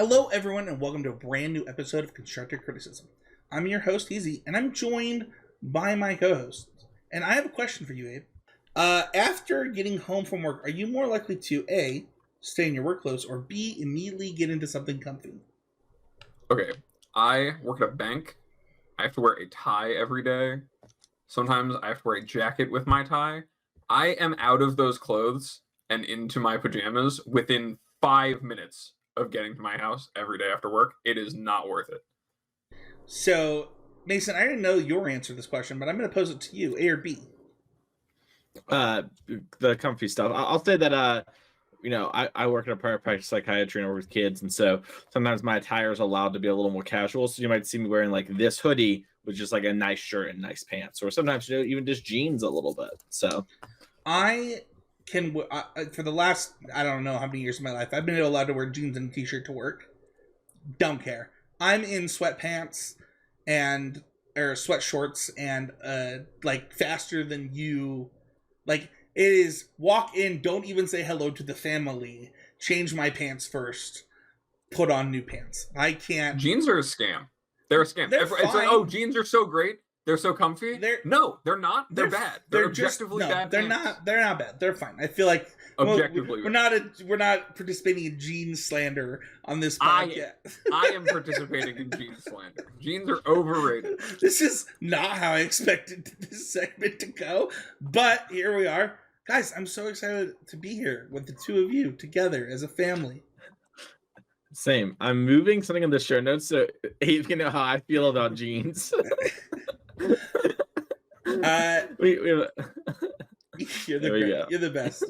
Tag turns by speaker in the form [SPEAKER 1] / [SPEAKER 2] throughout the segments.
[SPEAKER 1] Hello, everyone, and welcome to a brand new episode of Constructive Criticism. I'm your host, Easy, and I'm joined by my co-host. And I have a question for you, Abe. After getting home from work, are you more likely to A, stay in your work clothes, or B, immediately get into something comfy?
[SPEAKER 2] Okay, I work at a bank. I have to wear a tie every day. Sometimes I have to wear a jacket with my tie. I am out of those clothes and into my pajamas within 5 minutes of getting to my house every day after work. It is not worth it.
[SPEAKER 1] So, Mason, I didn't know your answer to this question, but I'm going to pose it to you, A or B.
[SPEAKER 3] The comfy stuff. I'll say that I work in a private practice psychiatry and I work with kids, and so sometimes my attire is allowed to be a little more casual. So you might see me wearing like this hoodie with just like a nice shirt and nice pants, or sometimes even just jeans a little bit. So
[SPEAKER 1] I can, for the last, I don't know how many years of my life, I've been allowed to wear jeans and a t-shirt to work. Don't care. I'm in sweatpants or sweat shorts and like faster than you. Like, it is walk in, don't even say hello to the family, change my pants first, put on new pants. I can't.
[SPEAKER 2] Jeans are a scam. They're a scam.
[SPEAKER 1] They're
[SPEAKER 2] It's like,
[SPEAKER 1] fine.
[SPEAKER 2] oh, jeans are so great. They're so comfy. No, they're not. They're bad. They're objectively bad.
[SPEAKER 1] They're not bad. They're fine. I feel like
[SPEAKER 2] objectively
[SPEAKER 1] we're not participating in jean slander on this podcast.
[SPEAKER 2] I am participating in jean slander. Jeans are overrated.
[SPEAKER 1] This is not how I expected this segment to go, but here we are. Guys, I'm so excited to be here with the two of you together as a family.
[SPEAKER 3] Same. I'm moving something in the show notes so you can know how I feel about jeans.
[SPEAKER 1] You're the best.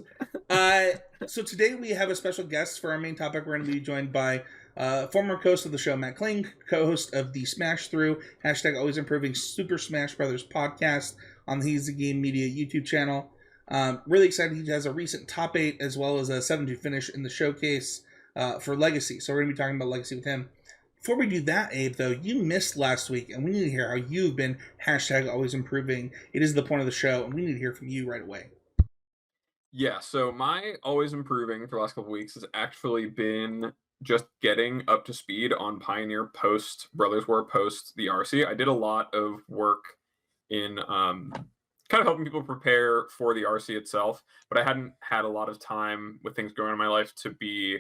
[SPEAKER 1] So today we have a special guest for our main topic. We're going to be joined by former host of the show, Matt Kling, co-host of the Smash Through #Always Improving Super Smash Brothers podcast on the He's the Game Media YouTube channel. Really excited. He has a recent top 8 as well as a 7-2 finish in the showcase for Legacy. So we're going to be talking about Legacy with him. Before we do that, Abe, though, you missed last week, and we need to hear how you've been #Always Improving. It is the point of the show, and we need to hear from you right away.
[SPEAKER 2] Yeah, so my Always Improving for the last couple of weeks has actually been just getting up to speed on Pioneer post Brothers War post the RC. I did a lot of work in kind of helping people prepare for the RC itself, but I hadn't had a lot of time with things going on in my life to be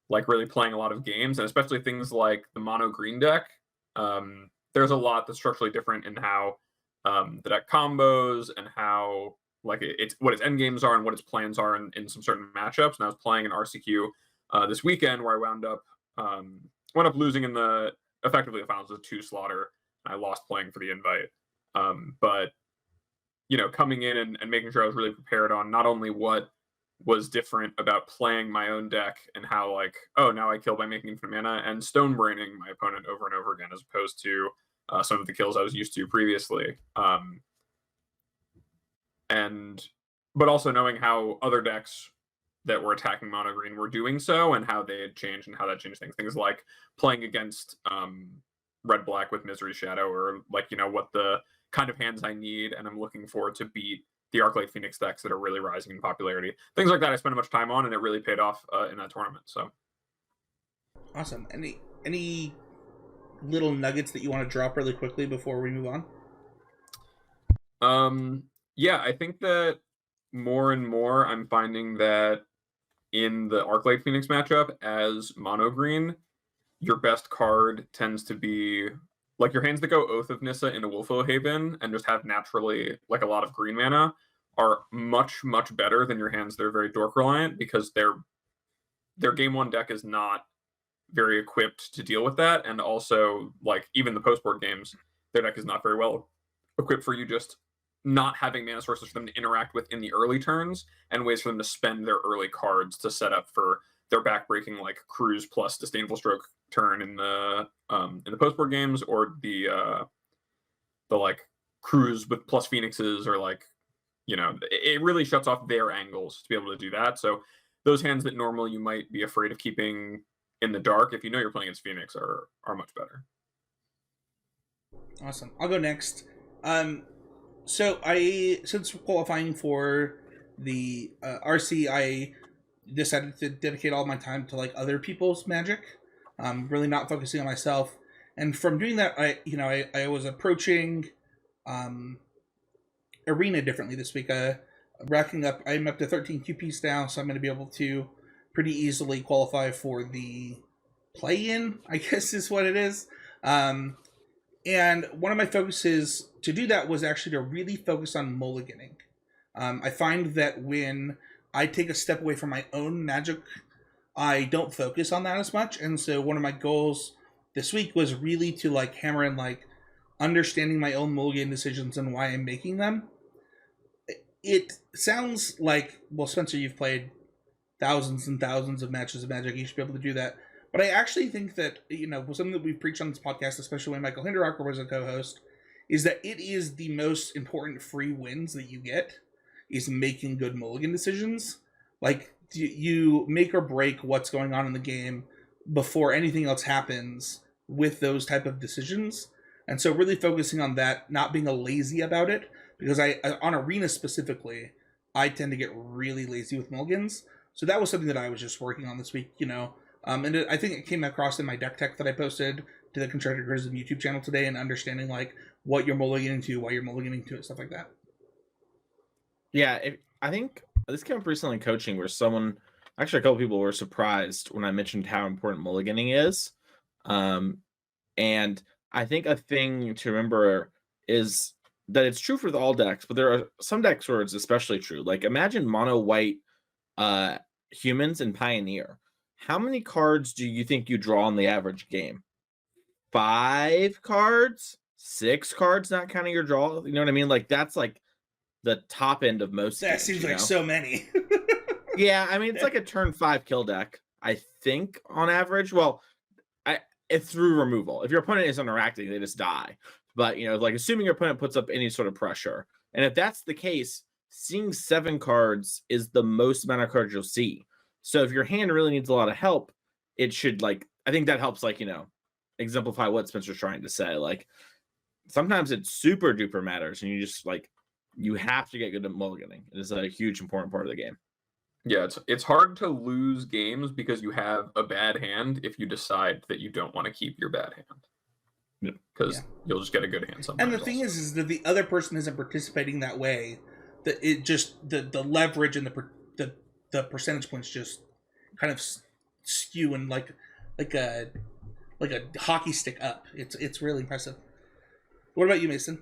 [SPEAKER 2] like really playing a lot of games, and especially things like the mono green deck. There's a lot that's structurally different in how the deck combos and how like it's what its end games are and what its plans are in some certain matchups. And I was playing an RCQ this weekend where I wound up losing in effectively the finals with 2 slaughter. And I lost playing for the invite. But coming in and making sure I was really prepared on not only what was different about playing my own deck and how like, oh, now I kill by making infinite mana and stone braining my opponent over and over again, as opposed to some of the kills I was used to previously. But also knowing how other decks that were attacking mono green were doing so and how they had changed and how that changed things. Things like playing against red black with Misery Shadow, or like, what the kind of hands I need and I'm looking for to beat the Arclight Phoenix decks that are really rising in popularity. Things like that I spent much time on, and it really paid off in that tournament. So
[SPEAKER 1] awesome. Any little nuggets that you want to drop really quickly before we move
[SPEAKER 2] on? Yeah, I think that more and more I'm finding that in the Arclight Phoenix matchup as mono green, your best card tends to be like your hands that go Oath of Nissa into Wolfo Haven and just have naturally like a lot of green mana are much, much better than your hands that are very dork reliant, because their game 1 deck is not very equipped to deal with that. And also, like, even the post-board games, their deck is not very well equipped for you just not having mana sources for them to interact with in the early turns, and ways for them to spend their early cards to set up for their backbreaking like Cruise plus Disdainful Stroke turn in the post-board games, or the like Cruise with plus Phoenixes, or like, it really shuts off their angles to be able to do that. So those hands that normally you might be afraid of keeping in the dark, if you know you're playing against Phoenix, are much better.
[SPEAKER 1] Awesome. I'll go next. So since qualifying for the RC, I decided to dedicate all my time to like other people's Magic. really not focusing on myself. And from doing that, I was approaching Arena differently this week. Racking up, I'm up to 13 QPs now, so I'm going to be able to pretty easily qualify for the play-in, I guess is what it is. And one of my focuses to do that was actually to really focus on mulliganing. I find that when I take a step away from my own magic, I don't focus on that as much. And so one of my goals this week was really to like hammer in like understanding my own mulligan decisions and why I'm making them. It sounds like, well, Spencer, you've played thousands and thousands of matches of Magic. You should be able to do that. But I actually think that, something that we've preached on this podcast, especially when Michael Hinderrocker was a co-host, is that it is the most important free wins that you get, is making good mulligan decisions. Like, you make or break what's going on in the game before anything else happens with those type of decisions. And so really focusing on that, not being a lazy about it, because I on Arena specifically, I tend to get really lazy with mulligans. So that was something that I was just working on this week, and I think it came across in my deck tech that I posted to the Constructed Criticism YouTube channel today, and understanding like what you're mulliganing to, why you're mulliganing to it, stuff like that.
[SPEAKER 3] Yeah, I think this came up recently in coaching where a couple people were surprised when I mentioned how important mulliganing is. And I think a thing to remember is that it's true for all decks, but there are some decks where it's especially true. Like imagine mono white humans in Pioneer. How many cards do you think you draw in the average game? 5 cards? 6 cards, not counting your draw? You know what I mean? Like that's like the top end of most
[SPEAKER 1] That
[SPEAKER 3] games,
[SPEAKER 1] seems like so many.
[SPEAKER 3] Yeah, I mean it's like a turn 5 kill deck, I think, on average. Well, it's through removal. If your opponent is interacting, they just die. But like assuming your opponent puts up any sort of pressure, and if that's the case, seeing 7 cards is the most amount of cards you'll see. So if your hand really needs a lot of help, it should I think that helps exemplify what Spencer's trying to say. Like sometimes it super duper matters, and you just you have to get good at mulliganing. It is a huge important part of the game.
[SPEAKER 2] Yeah, it's hard to lose games because you have a bad hand if you decide that you don't want to keep your bad hand. Because you'll just get a good hand sometimes.
[SPEAKER 1] And the thing is that the other person isn't participating that way. That it just the leverage and the percentage points just kind of skew and like a hockey stick up. It's really impressive. What about you, Mason?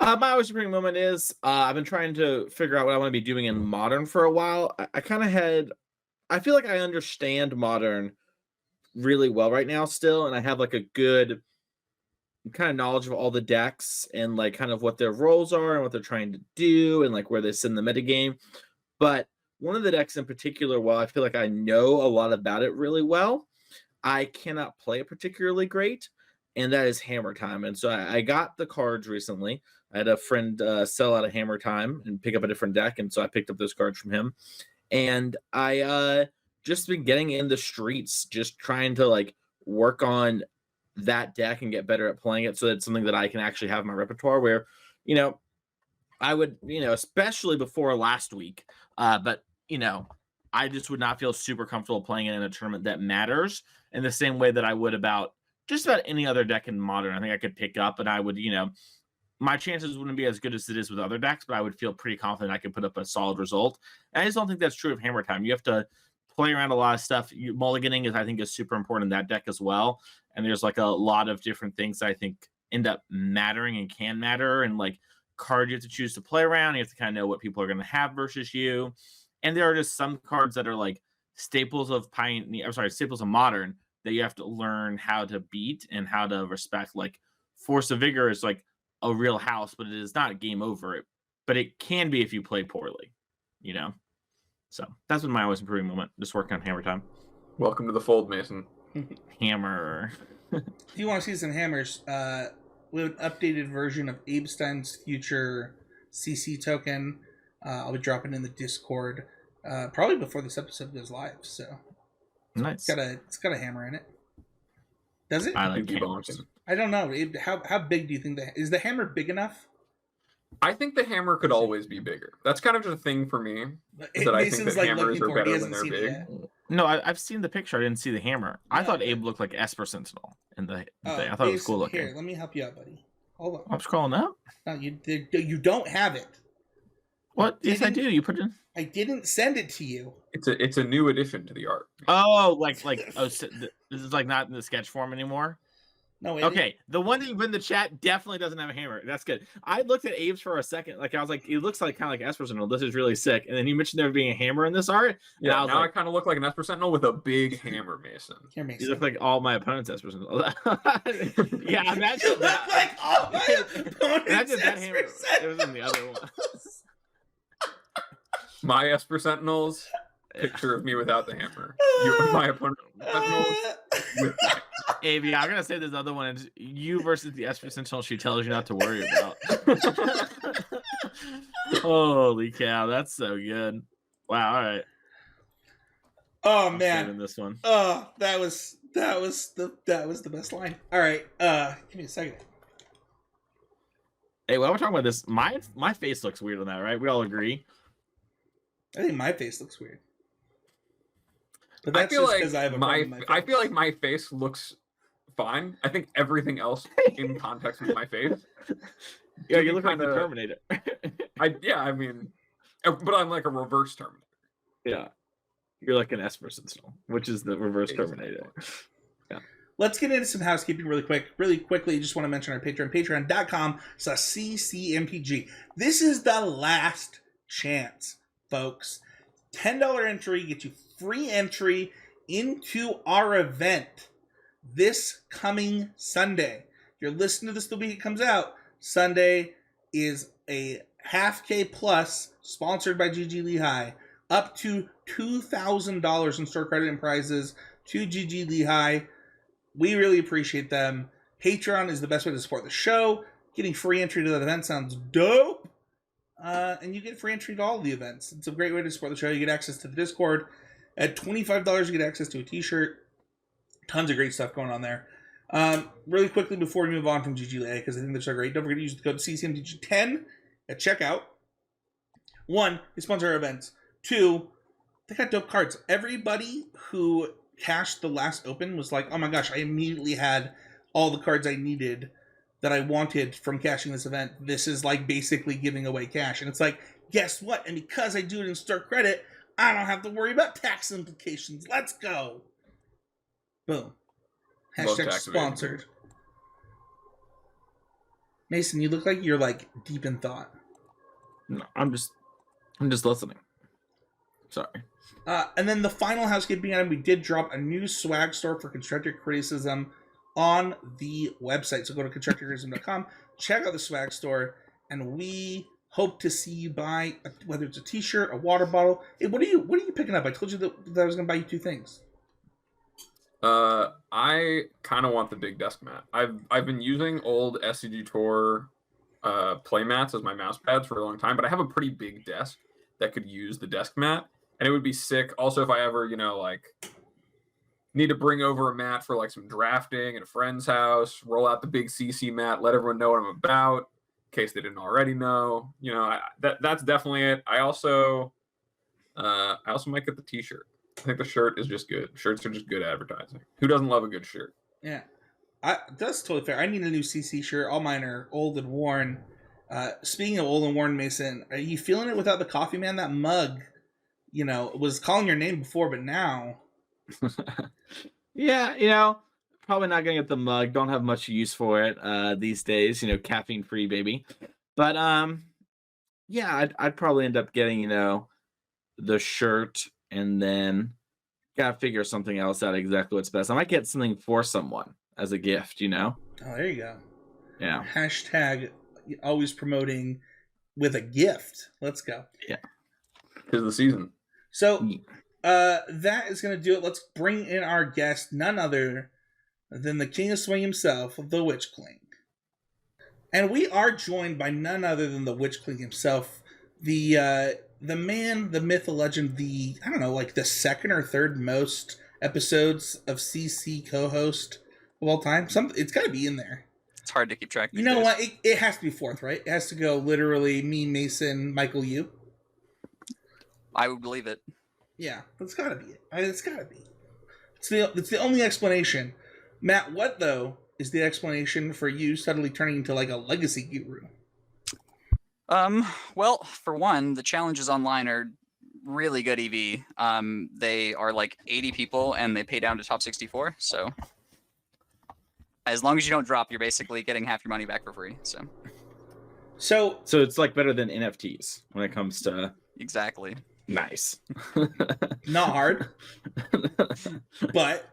[SPEAKER 3] My always supreme moment is I've been trying to figure out what I want to be doing in Modern for a while. I feel like I understand Modern really well right now still, and I have a good kind of knowledge of all the decks and kind of what their roles are and what they're trying to do and where they sit in the metagame. But one of the decks in particular, while I feel like I know a lot about it really well, I cannot play it particularly great, and that is Hammer Time. And so I got the cards recently. I had a friend sell out of Hammer Time and pick up a different deck, and so I picked up those cards from him. And I just been getting in the streets, just trying to work on that deck and get better at playing it, so that's something that I can actually have in my repertoire where, I would, especially before last week, but, I just would not feel super comfortable playing it in a tournament that matters in the same way that I would about just about any other deck in Modern. I think I could pick up, and I would, my chances wouldn't be as good as it is with other decks, but I would feel pretty confident I could put up a solid result. And I just don't think that's true of Hammer Time. You have to play around a lot of stuff. Mulliganing I think is super important in that deck as well. And there's a lot of different things that I think end up mattering and can matter, and cards you have to choose to play around. You have to kind of know what people are going to have versus you. And there are just some cards that are staples of staples of Modern that you have to learn how to beat and how to respect. Force of Vigor is a real house, but it is not game over. But it can be if you play poorly, So that's been my always improving moment. Just working on Hammer Time.
[SPEAKER 2] Welcome to the fold, Mason.
[SPEAKER 3] Hammer.
[SPEAKER 1] If you want to see some hammers, we have an updated version of Abe Stein's Future CC token. I'll be dropping in the Discord probably before this episode goes live. So
[SPEAKER 3] nice.
[SPEAKER 1] It's got a hammer in it. Does it?
[SPEAKER 3] I like hammers.
[SPEAKER 1] I don't know. How big do you think is the hammer big enough?
[SPEAKER 2] I think the hammer could always be bigger. That's kind of just a thing for me. That I think that hammers are better when they're big.
[SPEAKER 3] No, I've seen the picture. I didn't see the hammer. I
[SPEAKER 1] No,
[SPEAKER 3] thought Abe looked like Esper Sentinel in the thing. I thought it was
[SPEAKER 1] Ace,
[SPEAKER 3] cool looking.
[SPEAKER 1] Here, let me help you out, buddy. Hold on.
[SPEAKER 3] I'm scrolling up.
[SPEAKER 1] No, you don't have it.
[SPEAKER 3] What? Yes, I do. You put it in.
[SPEAKER 1] I didn't send it to you.
[SPEAKER 2] It's a new addition to the art.
[SPEAKER 3] Oh, this is like not in the sketch form anymore.
[SPEAKER 1] No,
[SPEAKER 3] okay. The one that you put in the chat definitely doesn't have a hammer. That's good. I looked at Abe's for a second. Like I was like, it looks like kind of like Esper Sentinel. This is really sick. And then you mentioned there being a hammer in this art.
[SPEAKER 2] Yeah. Now I kind of look like an Esper Sentinel with a big hammer, Mason.
[SPEAKER 1] Here, Mason.
[SPEAKER 3] You look like all my opponents' Esper Sentinel. Yeah, imagine
[SPEAKER 1] you
[SPEAKER 3] that.
[SPEAKER 1] Look like all my opponents.
[SPEAKER 3] Imagine that hammer. It was in the other one.
[SPEAKER 2] My Esper Sentinels. Picture of me without the hammer. My opponent Sentinels with the hammer.
[SPEAKER 3] Abe, I'm gonna say this other one is you versus the Esper Sentinel she tells you not to worry about. Holy cow, that's so good. Wow, all right.
[SPEAKER 1] Oh
[SPEAKER 3] I'm
[SPEAKER 1] man.
[SPEAKER 3] saving this one.
[SPEAKER 1] Oh, that was the best line. All right, give me a second.
[SPEAKER 3] Hey, while we're talking about this, my face looks weird on that, right? We all agree.
[SPEAKER 1] I think my face looks weird. But
[SPEAKER 2] I
[SPEAKER 1] that's
[SPEAKER 2] feel
[SPEAKER 1] just
[SPEAKER 2] like
[SPEAKER 1] because I have a problem with my face.
[SPEAKER 2] I feel like my face looks fine. I think everything else in context with my face.
[SPEAKER 3] Yeah, you look like the Terminator.
[SPEAKER 2] I mean, but I'm like a reverse Terminator.
[SPEAKER 3] Yeah. You're like an Esper Sentinel, which is the reverse Terminator. Yeah.
[SPEAKER 1] Let's get into some housekeeping really quickly. Just want to mention our Patreon, patreon.com/ccmpg. This is the last chance, folks. $10 entry gets you free entry into our event this coming Sunday. If you're listening to this the week it comes out, Sunday is a half K plus sponsored by GG Lehigh, up to $2,000 in store credit and prizes to GG Lehigh. We really appreciate them. Patreon is the best way to support the show. Getting free entry to that event sounds dope. And you get free entry to all of the events. It's a great way to support the show. You get access to the Discord. At $25, you get access to a t-shirt. Tons of great stuff going on there. Really quickly before we move on from GGLA, because I think they're so great, don't forget to use the code CCMDG10 at checkout. 1, they sponsor our events. 2, they got dope cards. Everybody who cashed the last open was like, oh my gosh, I immediately had all the cards I needed that I wanted from cashing this event. This is like basically giving away cash. And it's like, guess what? And because I do it in store credit, I don't have to worry about tax implications. Let's go. Boom. Hashtag sponsored. Mason, you look like you're like deep in thought.
[SPEAKER 3] No, I'm just listening. Sorry.
[SPEAKER 1] And then the final housekeeping item, we did drop a new swag store for constructive criticism on the website. So go to constructivecriticism.com, check out the swag store, and we hope to see you buy whether it's a t-shirt, a water bottle. Hey, what are you picking up? I told you that I was gonna buy you 2 things.
[SPEAKER 2] I kind of want the big desk mat. I've been using old SCG Tour play mats as my mouse pads for a long time, but I have a pretty big desk that could use the desk mat, and it would be sick. Also, if I ever, like need to bring over a mat for like some drafting at a friend's house, roll out the big CC mat, let everyone know what I'm about, in case they didn't already know. That's definitely it. I also might get the t-shirt. I think the shirt is just good. Shirts are just good advertising. Who doesn't love a good shirt?
[SPEAKER 1] Yeah, that's totally fair. I need a new CC shirt. All mine are old and worn. Speaking of old and worn, Mason, are you feeling it without the coffee man? That mug, was calling your name before, but now.
[SPEAKER 3] Yeah, probably not gonna get the mug. Don't have much use for it these days. Caffeine free, baby. But yeah, I'd probably end up getting the shirt, and then gotta figure something else out exactly what's best. I might get something for someone as a gift.
[SPEAKER 1] Oh, there you go.
[SPEAKER 3] Yeah.
[SPEAKER 1] Hashtag always promoting with a gift. Let's go.
[SPEAKER 3] Yeah.
[SPEAKER 2] 'Tis the season.
[SPEAKER 1] So that is going to do it. Let's bring in our guest, none other than the king of swing himself, TheWitchKling. And we are joined by none other than TheWitchKling himself, the man, the myth, the legend, the second or third most episodes of CC co-host of all time. It's got to be in there.
[SPEAKER 4] It's hard to keep track.
[SPEAKER 1] You know what? It has to be 4th, right? It has to go literally me, Mason, Michael, you.
[SPEAKER 4] I would believe it.
[SPEAKER 1] Yeah, that's gotta be it. It's gotta be. It's the only explanation. Matt, what though is the explanation for you suddenly turning into like a legacy guru?
[SPEAKER 4] Well, for one, the challenges online are really good EV. They are like 80 people and they pay down to top 64. So as long as you don't drop, you're basically getting half your money back for free.
[SPEAKER 1] So
[SPEAKER 3] it's like better than NFTs when it comes to
[SPEAKER 4] exactly.
[SPEAKER 3] nice.
[SPEAKER 1] not hard, but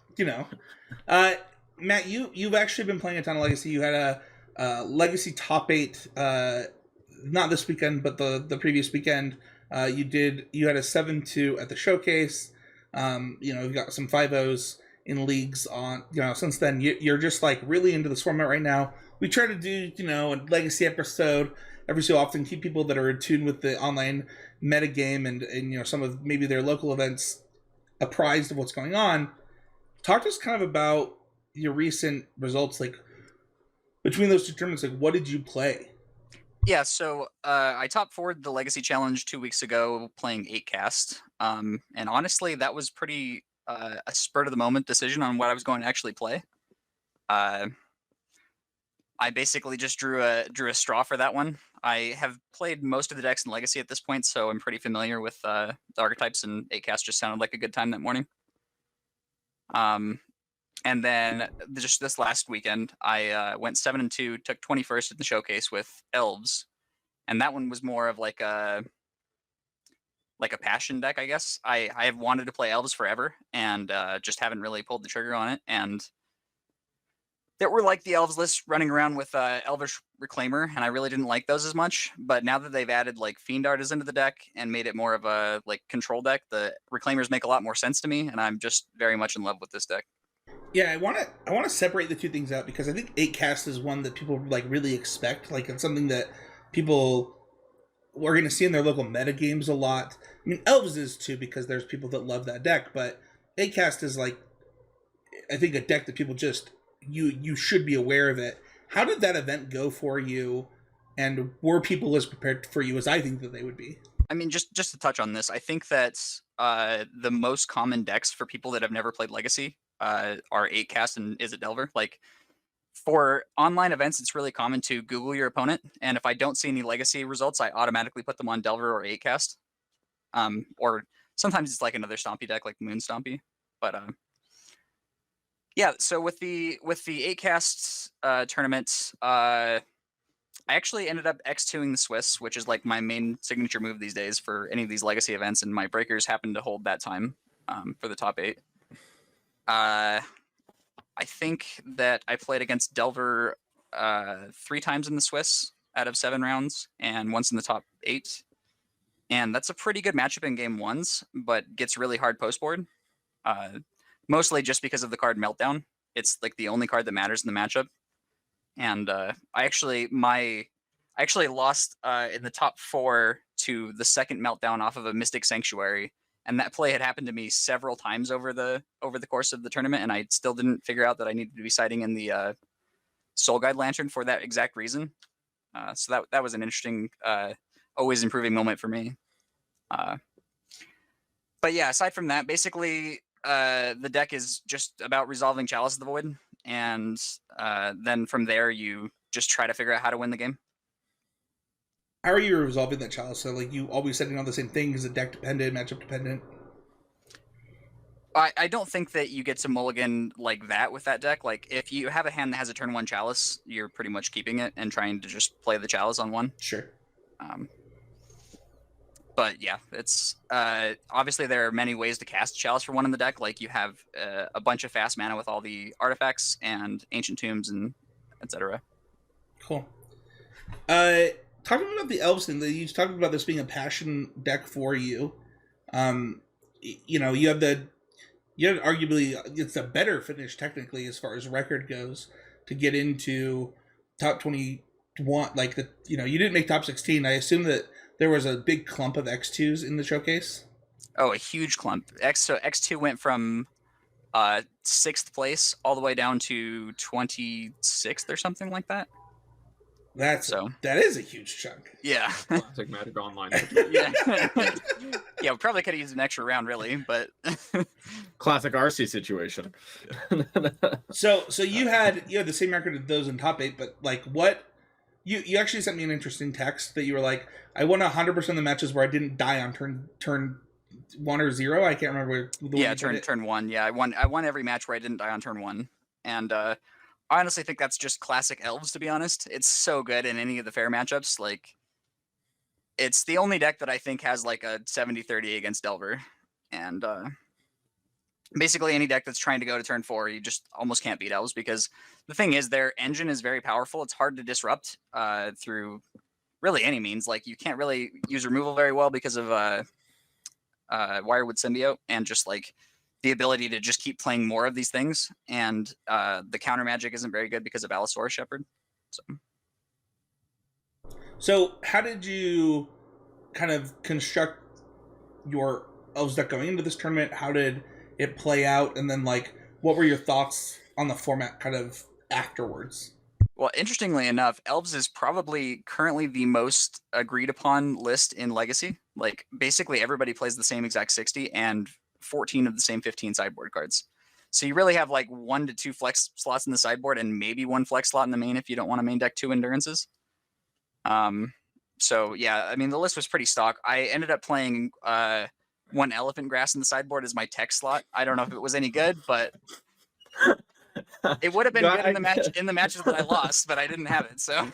[SPEAKER 1] Matt, you've actually been playing a ton of Legacy. You had a Legacy top 8, not this weekend, but the previous weekend. You had a 7-2 at the showcase. You've got some 5-0s in leagues on. Since then you're just like really into this format right now. We try to do a Legacy episode every so often, keep people that are in tune with the online meta game and some of maybe their local events apprised of what's going on. Talk to us kind of about your recent results, like between those two tournaments. Like, what did you play?
[SPEAKER 4] Yeah, so I top 4'd the Legacy Challenge 2 weeks ago playing 8cast. And honestly, that was pretty a spur of the moment decision on what I was going to actually play. I basically just drew a straw for that one. I have played most of the decks in Legacy at this point, so I'm pretty familiar with the archetypes, and 8cast just sounded like a good time that morning. And then just this last weekend, I went 7-2, took 21st in the showcase with Elves, and that one was more of like a passion deck, I guess. I have wanted to play Elves forever, and just haven't really pulled the trigger on it. And there were like the Elves list running around with Elvish Reclaimer, and I really didn't like those as much. But now that they've added like Fiend Artists into the deck and made it more of a like control deck, the Reclaimers make a lot more sense to me, and I'm just very much in love with this deck.
[SPEAKER 1] Yeah, I want to separate the two things out because I think 8cast is one that people like really expect. Like, it's something that people are going to see in their local meta games a lot. I mean, Elves is too because there's people that love that deck, but 8cast is like, I think, a deck that people just you should be aware of it. How did that event go for you, and were people as prepared for you as I think that they would be?
[SPEAKER 4] I mean, just to touch on this, I think that the most common decks for people that have never played Legacy are 8cast and Is It Delver. Like, for online events, it's really common to Google your opponent, and if I don't see any Legacy results, I automatically put them on Delver or 8cast. Or sometimes it's like another Stompy deck, like Moon Stompy. But yeah, so with the 8cast tournament, I actually ended up X2ing the Swiss, which is like my main signature move these days for any of these Legacy events, and my breakers happened to hold that time for the top 8. I think that I played against Delver 3 times in the Swiss out of 7 rounds, and once in the top 8. And that's a pretty good matchup in game 1s, but gets really hard post board. Mostly just because of the card Meltdown. It's like the only card that matters in the matchup. And I actually lost in the top 4 to the second Meltdown off of a Mystic Sanctuary, and that play had happened to me several times over the course of the tournament, and I still didn't figure out that I needed to be citing in the Soul Guide Lantern for that exact reason. So that was an interesting, always improving moment for me. But yeah, aside from that, basically the deck is just about resolving Chalice of the Void, and then from there you just try to figure out how to win the game.
[SPEAKER 1] How are you resolving that Chalice? So, like, you always setting on the same thing? Is it deck dependent, matchup dependent?
[SPEAKER 4] I don't think that you get to mulligan like that with that deck. Like, if you have a hand that has a turn 1 Chalice, you're pretty much keeping it and trying to just play the Chalice on 1.
[SPEAKER 1] Sure.
[SPEAKER 4] But yeah, it's obviously there are many ways to cast Chalice for 1 in the deck. Like, you have a bunch of fast mana with all the artifacts and Ancient Tombs and etc.
[SPEAKER 1] Cool. Talking about the Elves thing, you talked about this being a passion deck for you. You have arguably, it's a better finish technically as far as record goes to get into top 21. Like, you didn't make top 16. I assume that there was a big clump of X2s in the showcase.
[SPEAKER 4] Oh, a huge clump. So X2 went from 6th place all the way down to 26th or something like that.
[SPEAKER 1] That is a huge chunk.
[SPEAKER 4] Yeah.
[SPEAKER 2] Classic Magic Online.
[SPEAKER 4] Yeah. Yeah, we probably could have used an extra round, really, but
[SPEAKER 3] Classic RC situation.
[SPEAKER 1] So you had the same record as those in top 8, but like what you actually sent me an interesting text that you were like, I won 100% of the matches where I didn't die on turn 1 or 0. I can't remember.
[SPEAKER 4] Turn 1. Yeah, I won every match where I didn't die on turn 1, and I honestly think that's just classic elves. To be honest, it's so good in any of the fair matchups. Like, it's the only deck that I think has like a 70-30 against Delver, and basically any deck that's trying to go to turn 4, you just almost can't beat elves, because the thing is their engine is very powerful. It's hard to disrupt through really any means. Like, you can't really use removal very well because of Wirewood Symbiote, and just like the ability to just keep playing more of these things, and the counter magic isn't very good because of Allosaurus Shepherd.
[SPEAKER 1] So how did you kind of construct your elves deck going into this tournament? How did it play out? And then, like, what were your thoughts on the format kind of afterwards?
[SPEAKER 4] Well, interestingly enough, elves is probably currently the most agreed upon list in Legacy. Like, basically everybody plays the same exact 60 and 14 of the same 15 sideboard cards. So you really have like 1 to 2 flex slots in the sideboard, and maybe 1 flex slot in the main if you don't want to main deck 2 endurances. So yeah, I mean, the list was pretty stock. I ended up playing 1 elephant grass in the sideboard as my tech slot. I don't know if it was any good, but it would have been good in the matches that I lost, but I didn't have it. So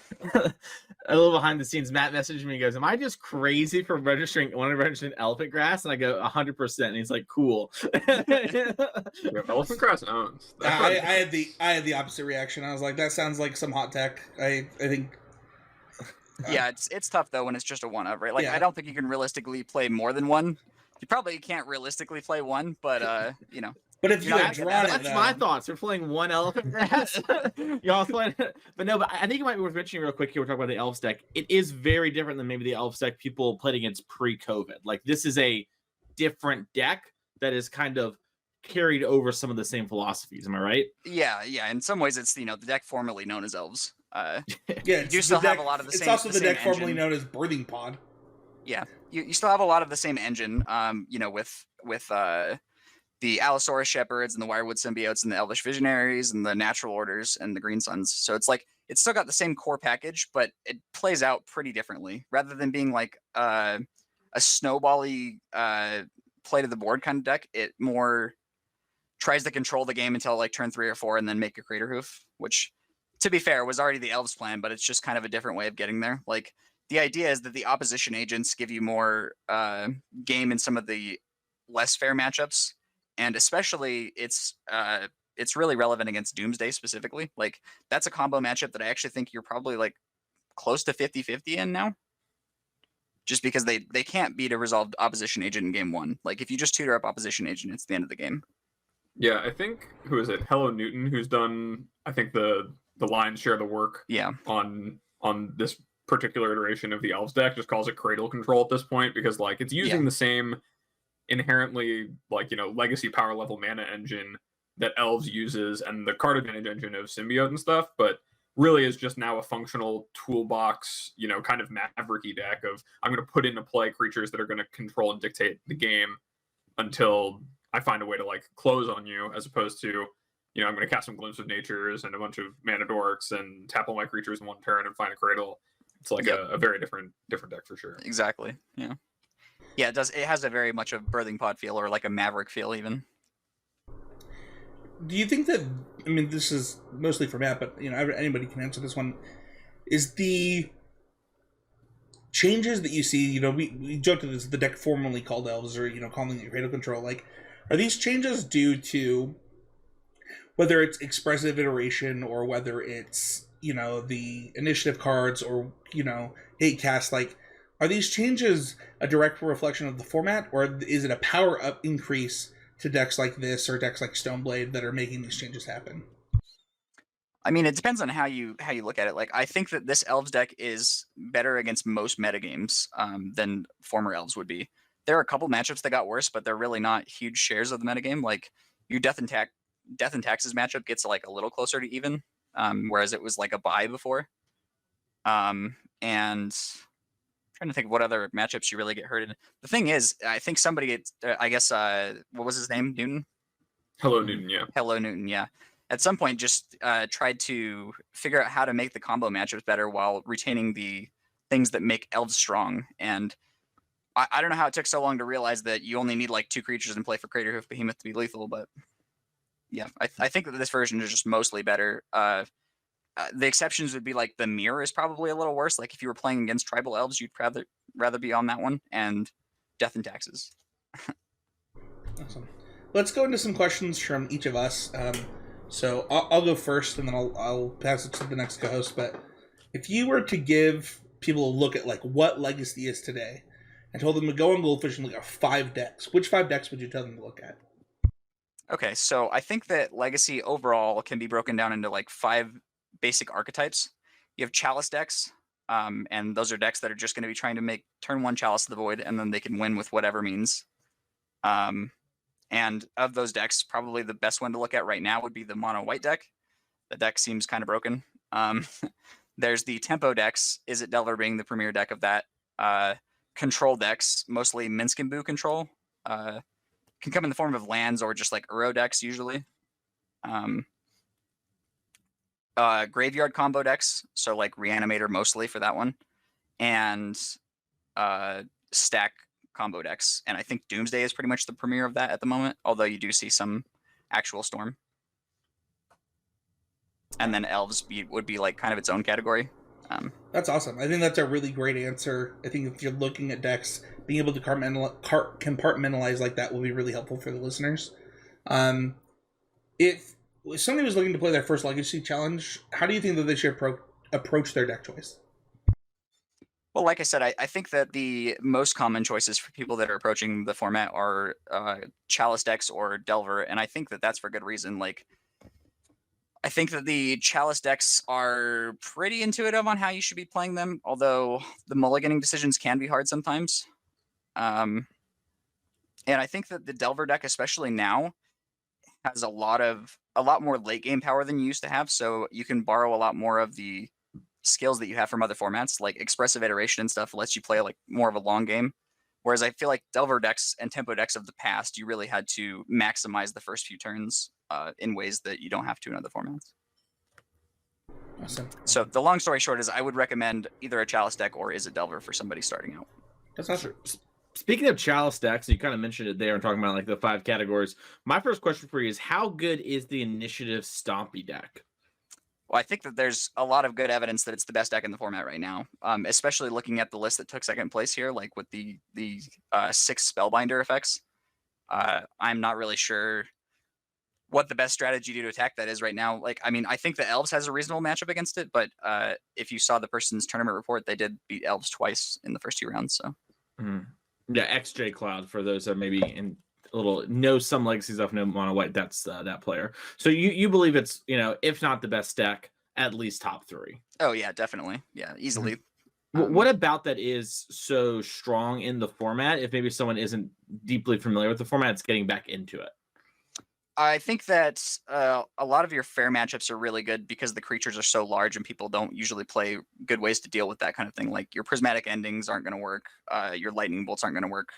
[SPEAKER 3] a little behind the scenes, Matt messaged me and goes, "Am I just crazy for registering elephant grass?" And I go, 100%. And he's like, "Cool."
[SPEAKER 2] Elephant grass owns.
[SPEAKER 1] I had the opposite reaction. I was like, that sounds like some hot tech. I think.
[SPEAKER 4] Yeah, it's tough though when it's just a 1-of, right? Like, I don't think you can realistically play more than 1. You probably can't realistically play 1, but you know.
[SPEAKER 1] But if you had drawn it,
[SPEAKER 3] that's my thoughts. We're playing 1 elephant grass. Y'all playing, but no. But I think it might be worth mentioning real quick here. We're talking about the elves deck. It is very different than maybe the elves deck people played against pre-COVID. Like, this is a different deck that is kind of carried over some of the same philosophies. Am I right?
[SPEAKER 4] Yeah. In some ways, it's the deck formerly known as elves.
[SPEAKER 1] Yeah,
[SPEAKER 4] you still have a lot of the same.
[SPEAKER 1] It's also the deck
[SPEAKER 4] engine.
[SPEAKER 1] Formerly known as Birthing Pod.
[SPEAKER 4] Yeah, you still have a lot of the same engine. With the Allosaurus Shepherds and the Wirewood Symbiotes and the Elvish Visionaries and the Natural Orders and the Green Suns. So it's like, it's still got the same core package, but it plays out pretty differently. Rather than being like a snowbally play to the board kind of deck, it more tries to control the game until like turn 3 or 4 and then make a Crater Hoof, which, to be fair, was already the elves plan, but it's just kind of a different way of getting there. Like, the idea is that the opposition agents give you more game in some of the less fair matchups, and especially it's really relevant against Doomsday specifically. Like, that's a combo matchup that I actually think you're probably like close to 50-50 in now, just because they can't beat a resolved opposition agent in game 1. Like, if you just tutor up opposition agent, it's the end of the game.
[SPEAKER 2] Yeah, I think, who is it? Hello Newton, who's done, I think, the lion's share of the work on this particular iteration of the elves deck, just calls it cradle control at this point, because like, it's using the same inherently, like, legacy power level mana engine that elves uses, and the card advantage engine of symbiote and stuff, but really is just now a functional toolbox, kind of mavericky deck of, I'm going to put into play creatures that are going to control and dictate the game until I find a way to like close on you, as opposed to, I'm going to cast some Glimpse of Natures and a bunch of mana dorks and tap all my creatures in 1 turn and find a cradle. It's like a very different deck for sure.
[SPEAKER 4] Exactly. Yeah. Yeah, it does. It has a very much a Birthing Pod feel, or like a Maverick feel even.
[SPEAKER 1] Do you think that, I mean, this is mostly for Matt, but anybody can answer this one, is the changes that you see, we joked that this is the deck formerly called elves, or calling it cradle control, like, are these changes due to whether it's expressive iteration, or whether it's the initiative cards, or hate cast, like, are these changes a direct reflection of the format, or is it a power up increase to decks like this or decks like Stoneblade that are making these changes happen?
[SPEAKER 4] I mean, it depends on how you look at it. Like, I think that this elves deck is better against most metagames than former elves would be. There are a couple matchups that got worse, but they're really not huge shares of the metagame. Like, your Death and Taxes matchup gets like a little closer to even, whereas it was like a bye before. And trying to think of what other matchups you really get hurt in. The thing is, I think somebody gets, I guess, what was his name? Newton?
[SPEAKER 2] Hello, Newton. Yeah.
[SPEAKER 4] Hello, Newton. Yeah. At some point, just tried to figure out how to make the combo matchups better while retaining the things that make elves strong. And I don't know how it took so long to realize that you only need like 2 creatures in play for Crater Hoof Behemoth to be lethal. But yeah, I think that this version is just mostly better. The exceptions would be like the mirror is probably a little worse. Like if you were playing against tribal elves, you'd rather be on that one, and death and taxes.
[SPEAKER 1] Awesome. Let's go into some questions from each of us. So I'll go first, and then I'll pass it to the next co-host. But if you were to give people a look at like what Legacy is today, and told them to go on Goldfish and look at 5 decks, which 5 decks would you tell them to look at?
[SPEAKER 4] Okay, so I think that Legacy overall can be broken down into like 5 basic archetypes. You have Chalice decks, and those are decks that are just going to be trying to make turn 1 Chalice of the Void, and then they can win with whatever means. And of those decks, probably the best one to look at right now would be the mono white deck. The deck seems kind of broken. There's the tempo decks, Is It Delver being the premier deck of that. Control decks, mostly Minsk and Boo control. Can come in the form of lands or just like Uro decks usually. Graveyard combo decks, so like Reanimator mostly for that one. And stack combo decks. And I think Doomsday is pretty much the premier of that at the moment, although you do see some actual Storm. And then Elves would be like kind of its own category.
[SPEAKER 1] That's awesome. I think that's a really great answer. I think if you're looking at decks, being able to compartmentalize like that will be really helpful for the listeners. If somebody was looking to play their first Legacy challenge, how do you think that they should approach their deck choice?
[SPEAKER 4] Well, like I said, I think that the most common choices for people that are approaching the format are Chalice decks or Delver, and I think that that's for good reason. Like, I think that the Chalice decks are pretty intuitive on how you should be playing them, although the mulliganing decisions can be hard sometimes. And I think that the Delver deck, especially now, has a lot more late game power than you used to have, so you can borrow a lot more of the skills that you have from other formats, like Expressive Iteration and stuff lets you play like more of a long game. Whereas I feel like Delver decks and tempo decks of the past, you really had to maximize the first few turns in ways that you don't have to in other formats.
[SPEAKER 1] Awesome.
[SPEAKER 4] So the long story short is I would recommend either a Chalice deck or Is It Delver for somebody starting out.
[SPEAKER 1] That's awesome.
[SPEAKER 3] Speaking of Chalice decks, you kind of mentioned it there and talking about like the 5 categories. My first question for you is, how good is the Initiative Stompy deck?
[SPEAKER 4] Well, I think that there's a lot of good evidence that it's the best deck in the format right now, especially looking at the list that took second place here, like with the 6 Spellbinder effects. I'm not really sure what the best strategy to attack that is right now. Like, I mean, I think the Elves has a reasonable matchup against it, but if you saw the person's tournament report, they did beat Elves twice in the first 2 rounds. So,
[SPEAKER 3] yeah, XJ Cloud for those that maybe in a little know some Legacy stuff, no mono white. That's that player. So you believe it's, if not the best deck, at least top 3.
[SPEAKER 4] Oh yeah, definitely, yeah, easily.
[SPEAKER 3] What about that is so strong in the format? If maybe someone isn't deeply familiar with the format, it's getting back into it.
[SPEAKER 4] I think that a lot of your fair matchups are really good because the creatures are so large and people don't usually play good ways to deal with that kind of thing. Like your prismatic endings aren't going to work, your lightning bolts aren't going to work,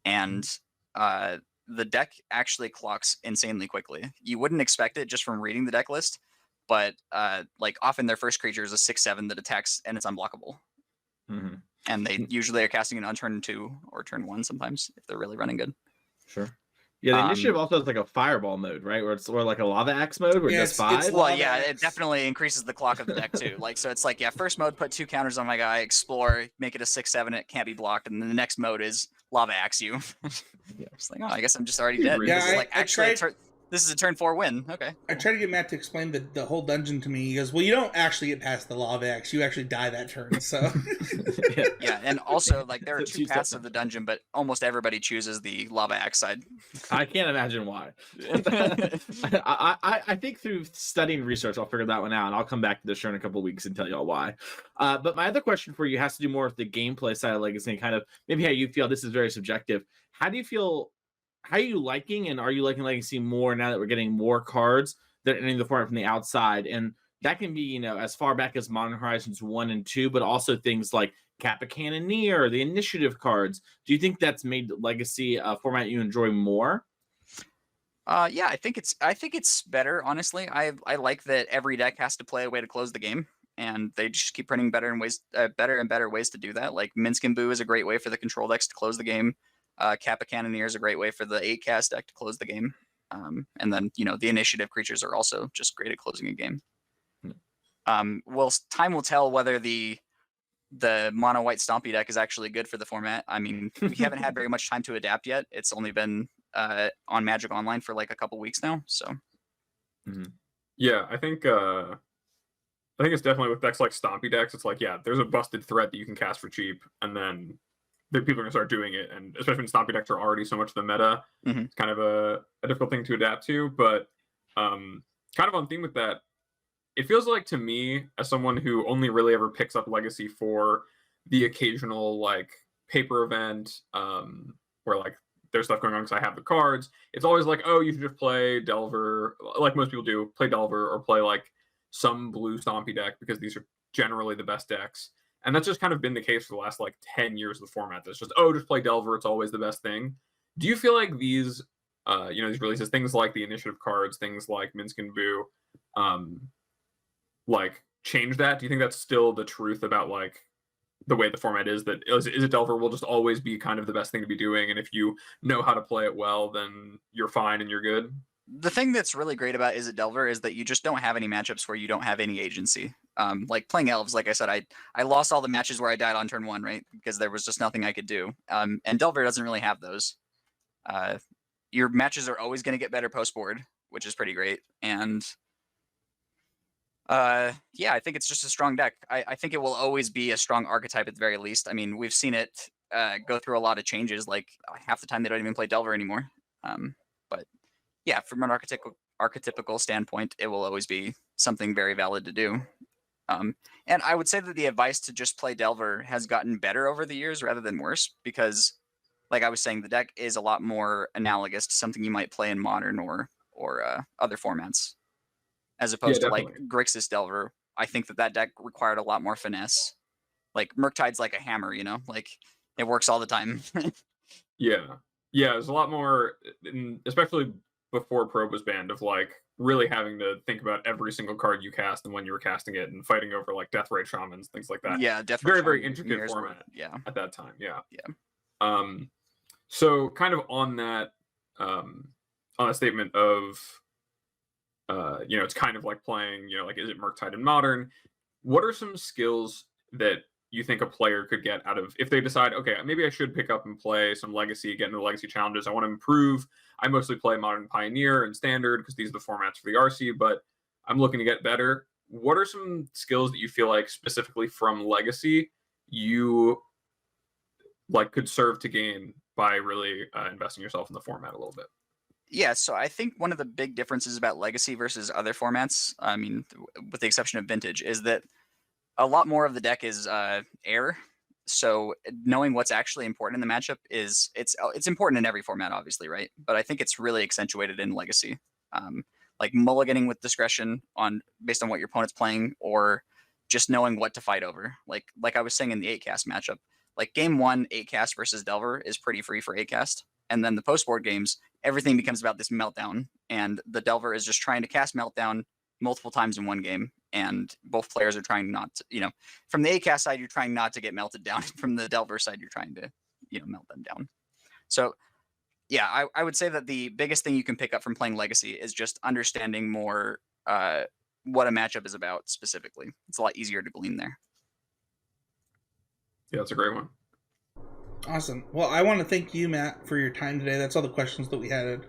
[SPEAKER 4] and the deck actually clocks insanely quickly. You wouldn't expect it just from reading the deck list, but like often their first creature is a 6/7 that attacks and it's unblockable. And they usually are casting it on turn 2 or turn 1 sometimes if they're really running good.
[SPEAKER 3] Sure. Yeah, the Initiative also has like a fireball mode, right? Where it's or like a lava axe mode where it's 5.
[SPEAKER 4] Well, yeah, it definitely increases the clock of the deck too. Like, so it's like, yeah, first mode, put 2 counters on my guy, explore, make it a 6/7, it can't be blocked, and then the next mode is lava axe you. It's like, oh, I guess I'm just already dead.
[SPEAKER 1] Yeah,
[SPEAKER 4] this is like actually this is a turn 4 win. Okay.
[SPEAKER 1] I tried to get Matt to explain the whole dungeon to me. He goes, well, you don't actually get past the lava axe. You actually die that turn. So
[SPEAKER 4] yeah, and also like there are 2 paths of the dungeon, but almost everybody chooses the lava axe side.
[SPEAKER 3] I can't imagine why. I think through studying research, I'll figure that one out, and I'll come back to the show in a couple of weeks and tell y'all why. But my other question for you has to do more with the gameplay side of Legacy and kind of maybe how you feel. This is very subjective. How do you feel? How are you liking, and are you liking Legacy more now that we're getting more cards that are entering the format from the outside? And that can be, as far back as Modern Horizons 1 and 2, but also things like Kappa Cannoneer, the initiative cards. Do you think that's made Legacy a format you enjoy more?
[SPEAKER 4] Yeah, I think it's better, honestly. I like that every deck has to play a way to close the game, and they just keep printing better and better ways to do that. Like Minsk and Boo is a great way for the control decks to close the game. Kappa Cannoneer is a great way for the 8-cast deck to close the game. And then, the initiative creatures are also just great at closing a game. Well, time will tell whether the mono white Stompy deck is actually good for the format. I mean, we haven't had very much time to adapt yet. It's only been on Magic Online for like a couple weeks now. So,
[SPEAKER 2] yeah, I think it's definitely with decks like Stompy decks. It's like, yeah, there's a busted threat that you can cast for cheap, and then people are gonna start doing it. And especially when Stompy decks are already so much of the meta, it's kind of a difficult thing to adapt to. But kind of on theme with that, it feels like to me, as someone who only really ever picks up Legacy for the occasional like paper event, where like there's stuff going on because I have the cards, it's always like, oh, you should just play Delver, like most people do, play Delver or play like some blue Stompy deck because these are generally the best decks. And that's just kind of been the case for the last like 10 years of the format. That's just, oh, just play Delver, it's always the best thing. Do you feel like these these releases, things like the initiative cards, things like Minsk and Boo, like change that? Do you think that's still the truth about like the way the format is, that is it Delver will just always be kind of the best thing to be doing, and if you know how to play it well, then you're fine and you're good?
[SPEAKER 4] The thing that's really great about Is It Delver is that you just don't have any matchups where you don't have any agency. Like playing Elves, like I said, I lost all the matches where I died on turn 1, right? Because there was just nothing I could do. And Delver doesn't really have those. Your matches are always going to get better post-board, which is pretty great. And yeah, I think it's just a strong deck. I think it will always be a strong archetype at the very least. I mean, we've seen it go through a lot of changes. Like half the time they don't even play Delver anymore. But yeah, from an archetypical standpoint, it will always be something very valid to do. And I would say that the advice to just play Delver has gotten better over the years rather than worse, because like I was saying, the deck is a lot more analogous to something you might play in Modern or other formats. As opposed to like Grixis Delver, I think that deck required a lot more finesse. Like Murktide's like a hammer, like it works all the time.
[SPEAKER 2] Yeah, there's a lot more, especially before Probe was banned, of like really having to think about every single card you cast and when you were casting it, and fighting over like Deathrite Shamans, things like that.
[SPEAKER 4] Yeah, Deathrite
[SPEAKER 2] very, very intricate format.
[SPEAKER 4] Yeah,
[SPEAKER 2] at that time. Yeah. So kind of on that, on a statement of, it's kind of like playing, like, is it Murktide in Modern? What are some skills that you think a player could get out of, if they decide, okay, maybe I should pick up and play some Legacy, get into the Legacy challenges, I want to improve. I mostly play Modern, Pioneer, and Standard because these are the formats for the RC, but I'm looking to get better. What are some skills that you feel like specifically from Legacy you like could serve to gain by really investing yourself in the format a little bit?
[SPEAKER 4] Yeah, so I think one of the big differences about Legacy versus other formats, I mean, with the exception of Vintage, is that a lot more of the deck is air. So knowing what's actually important in the matchup it's important in every format, obviously, right? But I think it's really accentuated in Legacy. Like mulliganing with discretion based on what your opponent's playing, or just knowing what to fight over. Like I was saying in the 8-cast matchup, like game 1, 8-cast versus Delver is pretty free for 8-cast. And then the post-board games, everything becomes about this meltdown, and the Delver is just trying to cast meltdown multiple times in one game, and both players are trying not to, from the 8-cast side, you're trying not to get melted down. From the Delver side, you're trying to, melt them down. So yeah, I would say that the biggest thing you can pick up from playing Legacy is just understanding more what a matchup is about specifically. It's a lot easier to glean there.
[SPEAKER 2] Yeah, that's a great one.
[SPEAKER 1] Awesome. Well, I want to thank you, Matt, for your time today. That's all the questions that we had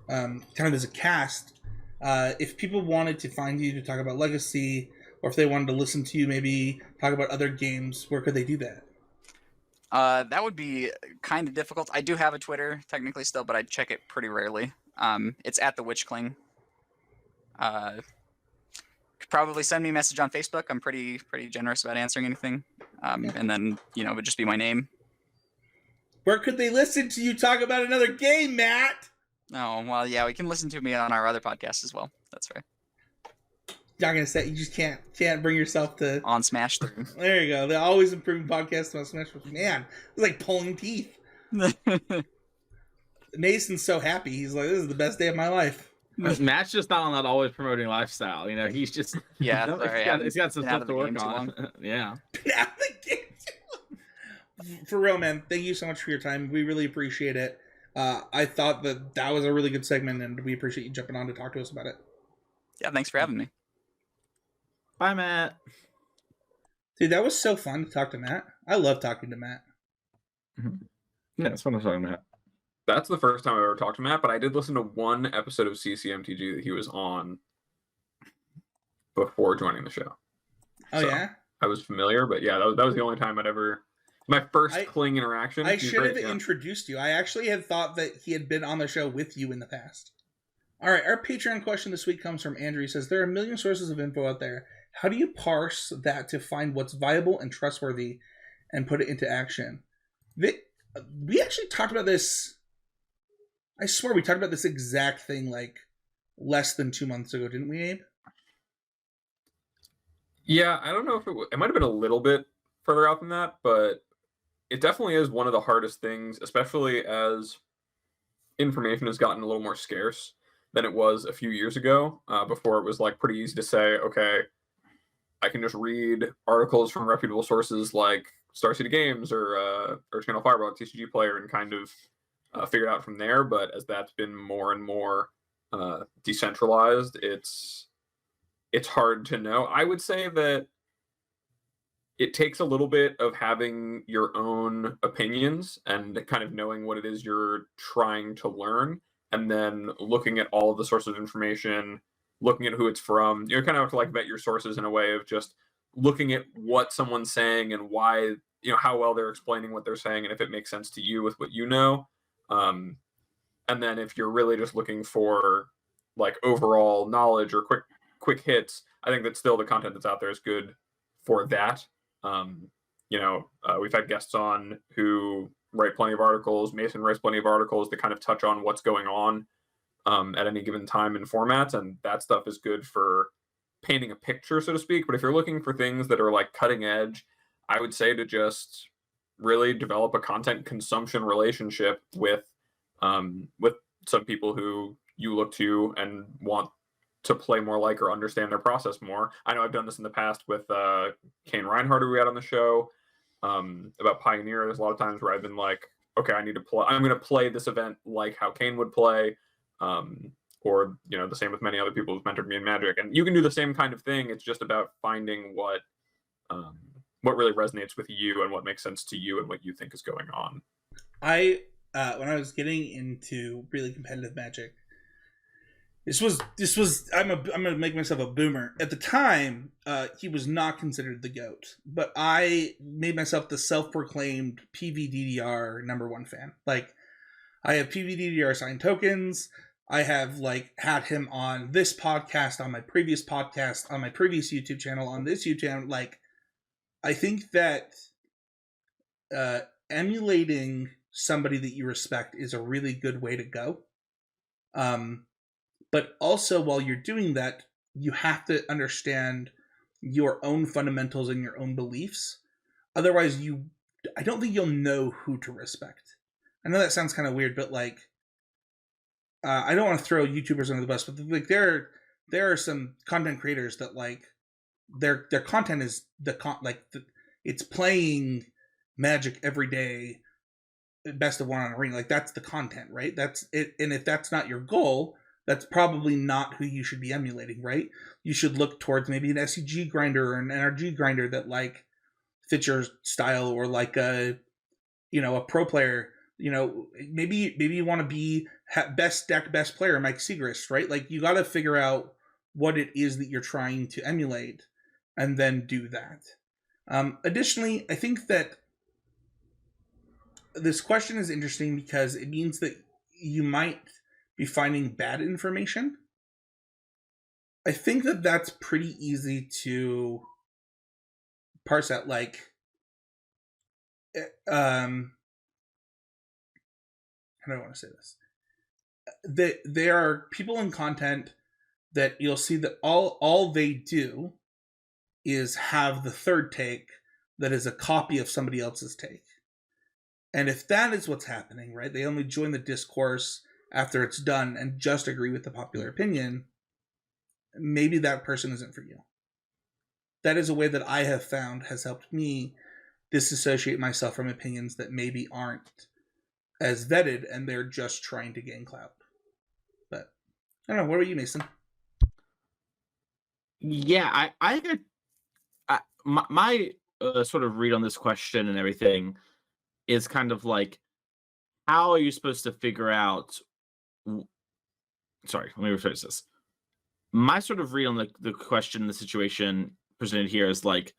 [SPEAKER 1] kind of as a cast. If people wanted to find you to talk about Legacy, or if they wanted to listen to you maybe talk about other games, where could they do that?
[SPEAKER 4] That would be kind of difficult. I do have a Twitter technically still, but I check it pretty rarely. It's at TheWitchKling. Could probably send me a message on Facebook. I'm pretty generous about answering anything. And then, it would just be my name.
[SPEAKER 1] Where could they listen to you talk about another game, Matt?
[SPEAKER 4] Oh, well, yeah, we can listen to me on our other podcast as well. That's right.
[SPEAKER 1] not gonna say, you just can't bring yourself to
[SPEAKER 4] On Smash 3.
[SPEAKER 1] There you go. The always improving podcast about Smash Bros. Man, it's like pulling teeth. Mason's so happy. He's like, this is the best day of my life.
[SPEAKER 3] Matt's just not on that always promoting lifestyle. You know, he's just
[SPEAKER 4] Yeah,
[SPEAKER 3] no,
[SPEAKER 4] sorry,
[SPEAKER 3] he's got some
[SPEAKER 4] been out
[SPEAKER 3] stuff
[SPEAKER 4] of
[SPEAKER 3] to
[SPEAKER 4] the
[SPEAKER 3] work
[SPEAKER 4] game too
[SPEAKER 3] on. Yeah.
[SPEAKER 1] Now the game. For real, man. Thank you so much for your time. We really appreciate it. I thought that was a really good segment, and we appreciate you jumping on to talk to us about it.
[SPEAKER 4] Yeah, thanks for having me.
[SPEAKER 3] Bye, Matt.
[SPEAKER 1] Dude, that was so fun to talk to Matt. I love talking to Matt.
[SPEAKER 3] Yeah, that's what I'm talking about.
[SPEAKER 2] That's the first time I've ever talked to Matt, but I did listen to one episode of CCMTG that he was on before joining the show.
[SPEAKER 1] Oh,
[SPEAKER 2] So,
[SPEAKER 1] yeah?
[SPEAKER 2] I was familiar, but yeah, that was the only time I'd ever... My first Kling interaction.
[SPEAKER 1] I should have
[SPEAKER 2] yeah.
[SPEAKER 1] introduced you. I actually had thought that he had been on the show with you in the past. All right, our Patreon question this week comes from Andrew. He says, there are a million sources of info out there. How do you parse that to find what's viable and trustworthy and put it into action? We actually talked about this... I swear we talked about this exact thing like less than 2 months ago, didn't we, Abe?
[SPEAKER 2] Yeah, I don't know if it might have been a little bit further out than that, but it definitely is one of the hardest things, especially as information has gotten a little more scarce than it was a few years ago. Before it was like pretty easy to say, okay, I can just read articles from reputable sources like Star City Games or Channel Fireball, TCG Player, and kind of figure it out from there. But as that's been more and more decentralized, it's hard to know. I would say that it takes a little bit of having your own opinions and kind of knowing what it is you're trying to learn, and then looking at all of the sources of information, looking at who it's from. You kind of have to like vet your sources in a way of just looking at what someone's saying and why, how well they're explaining what they're saying, and if it makes sense to you with what you know. And then if you're really just looking for like overall knowledge or quick hits, I think that still the content that's out there is good for that. We've had guests on who write plenty of articles. Mason writes plenty of articles that kind of touch on what's going on at any given time in formats, and that stuff is good for painting a picture, so to speak. But if you're looking for things that are like cutting edge, I would say to just really develop a content consumption relationship with some people who you look to and want to play more like or understand their process more. I know I've done this in the past with Kane Reinhardt, who we had on the show, about Pioneer. There's a lot of times where I've been like, okay, I'm going to play this event like how Kane would play, or the same with many other people who've mentored me in Magic. And you can do the same kind of thing. It's just about finding what really resonates with you and what makes sense to you and what you think is going on.
[SPEAKER 1] When I was getting into really competitive Magic, this was I'm gonna make myself a boomer. At the time, he was not considered the GOAT, but I made myself the self-proclaimed PVDDR #1 fan. Like, I have PVDDR signed tokens. I have like had him on this podcast, on my previous podcast, on my previous YouTube channel, on this YouTube channel. Like, I think that emulating somebody that you respect is a really good way to go. But also, while you're doing that, you have to understand your own fundamentals and your own beliefs. Otherwise, I don't think you'll know who to respect. I know that sounds kind of weird, but like, I don't want to throw YouTubers under the bus, but like there are some content creators that like their content is it's playing Magic every day, best of one on arena. Like, that's the content, right? That's it. And if that's not your goal, that's probably not who you should be emulating, right? You should look towards maybe an SEG grinder or an NRG grinder that like fits your style, or like a pro player. Maybe you want to be best deck, best player, Mike Segrist, right? Like, you got to figure out what it is that you're trying to emulate, and then do that. Additionally, I think that this question is interesting because it means that you might be finding bad information. I think that that's pretty easy to parse out. Like, how do I want to say this? There are people in content that you'll see that all they do is have the third take that is a copy of somebody else's take. And if that is what's happening, right, they only join the discourse after it's done and just agree with the popular opinion, maybe that person isn't for you. That is a way that I have found has helped me disassociate myself from opinions that maybe aren't as vetted and they're just trying to gain clout. But I don't know. What about you, Mason?
[SPEAKER 3] Yeah, my sort of read on this question and everything is kind of like, how are you supposed to figure out? Sorry, let me rephrase this. My sort of read on the question, the situation presented here is like,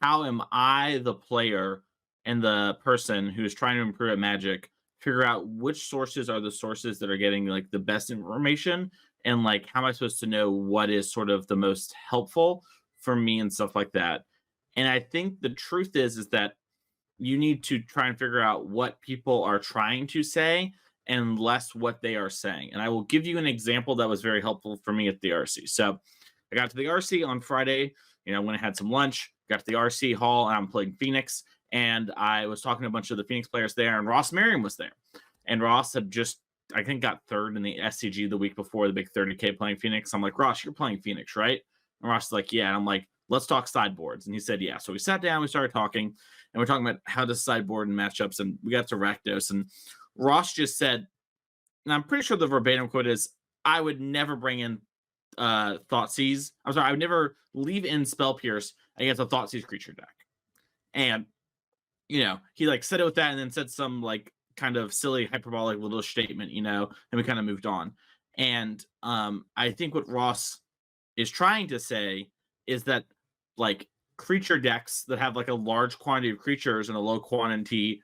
[SPEAKER 3] how am I, the player and the person who is trying to improve at Magic, figure out which sources are the sources that are getting like the best information, and like how am I supposed to know what is sort of the most helpful for me and stuff like that. And I think the truth is that you need to try and figure out what people are trying to say and less what they are saying. And I will give you an example that was very helpful for me at the RC. So I got to the RC on Friday, when I had some lunch, got to the RC hall, and I'm playing Phoenix. And I was talking to a bunch of the Phoenix players there, and Ross Merriam was there. And Ross had just, I think, got third in the SCG the week before the big 30K playing Phoenix. I'm like, Ross, you're playing Phoenix, right? And Ross is like, yeah. And I'm like, let's talk sideboards. And he said, yeah. So we sat down, we started talking, and we're talking about how to sideboard and matchups. And we got to Rakdos. And Ross just said, and I'm pretty sure the verbatim quote is, I would never bring in Thoughtseize. I'm sorry, I would never leave in Spell Pierce against a Thoughtseize creature deck. And, he like said it with that and then said some like kind of silly hyperbolic little statement, and we kind of moved on. And I think what Ross is trying to say is that like creature decks that have like a large quantity of creatures and a low quantity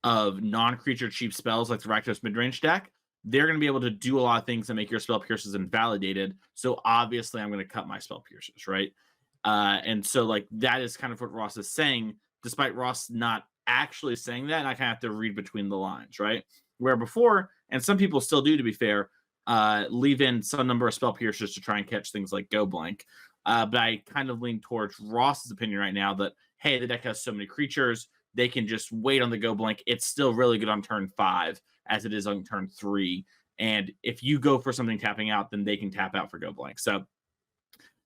[SPEAKER 3] of non-creature cheap spells like the Rakdos midrange deck, they're going to be able to do a lot of things that make your spell pierces invalidated. So obviously I'm going to cut my spell pierces, right? And so like that is kind of what Ross is saying, despite Ross not actually saying that. And I kind of have to read between the lines, right? Where before, and some people still do, to be fair, leave in some number of spell piercers to try and catch things like Go Blank. But I kind of lean towards Ross's opinion right now that, hey, the deck has so many creatures, they can just wait on the Go Blank. It's still really good on turn 5 as it is on turn 3. And if you go for something tapping out, then they can tap out for Go Blank. So